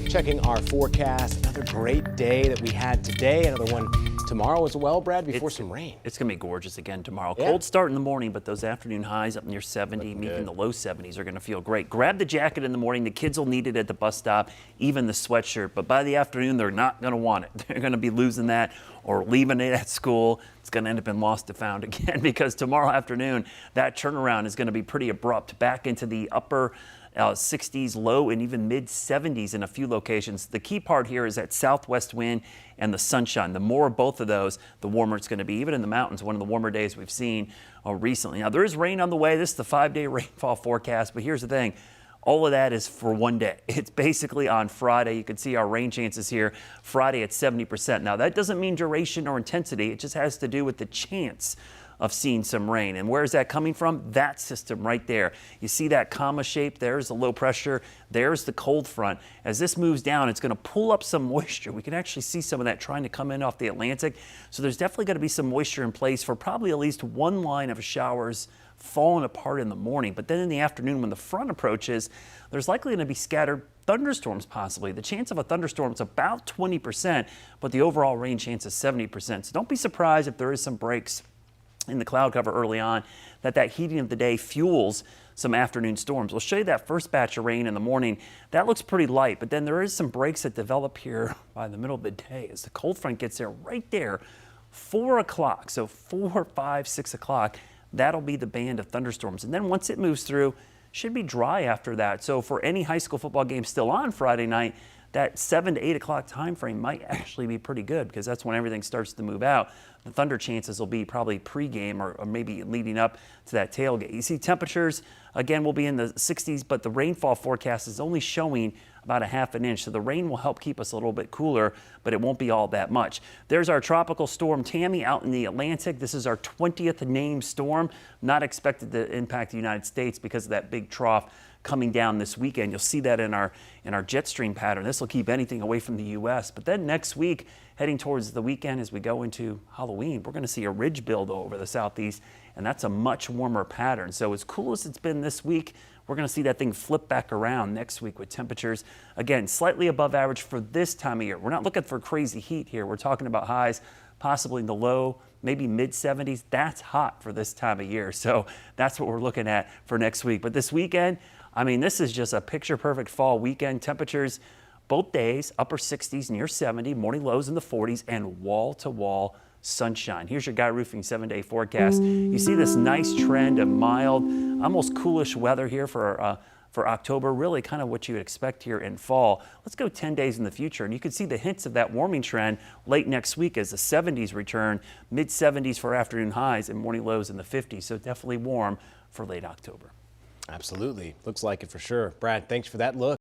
Checking our forecast, another great day that we had today, another one tomorrow as well, Brad, before some rain. It's going to be gorgeous again tomorrow. Yeah. Cold start in the morning, but those afternoon highs up near 70, even the low 70s are going to feel great. Grab the jacket in the morning. The kids will need it at the bus stop, even the sweatshirt. But by the afternoon, they're not going to want it. They're going to be losing that or leaving it at school. It's going to end up in lost to found again because tomorrow afternoon, that turnaround is going to be pretty abrupt back into the upper 60s, low and even mid 70s in a few locations. The key part here is that southwest wind and the sunshine. The more of both of those, the warmer it's going to be. Even in the mountains, one of the warmer days we've seen recently. Now, there is rain on the way. This is the 5-day rainfall forecast, but here's the thing. All of that is for one day. It's basically on Friday. You can see our rain chances here Friday at 70%. Now, that doesn't mean duration or intensity. It just has to do with the chance of seeing some rain. And where is that coming from? That system right there. You see that comma shape? There's the low pressure. There's the cold front. As this moves down, it's going to pull up some moisture. We can actually see some of that trying to come in off the Atlantic. So there's definitely going to be some moisture in place for probably at least one line of showers falling apart in the morning. But then in the afternoon, when the front approaches, there's likely going to be scattered thunderstorms possibly. The chance of a thunderstorm is about 20%, but the overall rain chance is 70%. So don't be surprised if there is some breaks in the cloud cover early on, that heating of the day fuels some afternoon storms. We'll show you that first batch of rain in the morning. That looks pretty light, but then there is some breaks that develop here by the middle of the day as the cold front gets there right there, 4 o'clock. So 4, 5, 6 o'clock, that'll be the band of thunderstorms. And then once it moves through, should be dry after that. So for any high school football game still on Friday night, that 7 to 8 o'clock time frame might actually be pretty good because that's when everything starts to move out. The thunder chances will be probably pregame or maybe leading up to that tailgate. You see temperatures, again, will be in the 60s, but the rainfall forecast is only showing about a ½ an inch. So the rain will help keep us a little bit cooler, but it won't be all that much. There's our tropical storm Tammy out in the Atlantic. This is our 20th named storm, not expected to impact the United States because of that big trough coming down this weekend. You'll see that in our jet stream pattern. This will keep anything away from the U.S. But then next week, heading towards the weekend as we go into Halloween, we're going to see a ridge build over the southeast, and that's a much warmer pattern. So as cool as it's been this week, we're going to see that thing flip back around next week with temperatures, again, slightly above average for this time of year. We're not looking for crazy heat here. We're talking about highs possibly in the low, maybe mid 70s. That's hot for this time of year. So that's what we're looking at for next week. But this weekend, I mean, this is just a picture-perfect fall weekend. Temperatures both days, upper 60s, near 70, morning lows in the 40s, and wall-to-wall sunshine. Here's your Guy Roofing 7-day forecast. You see this nice trend of mild, almost coolish weather here for October, really kind of what you would expect here in fall. Let's go 10 days in the future, and you can see the hints of that warming trend late next week as the 70s return, mid 70s for afternoon highs and morning lows in the 50s. So definitely warm for late October. Absolutely. Looks like it for sure. Brad, thanks for that look.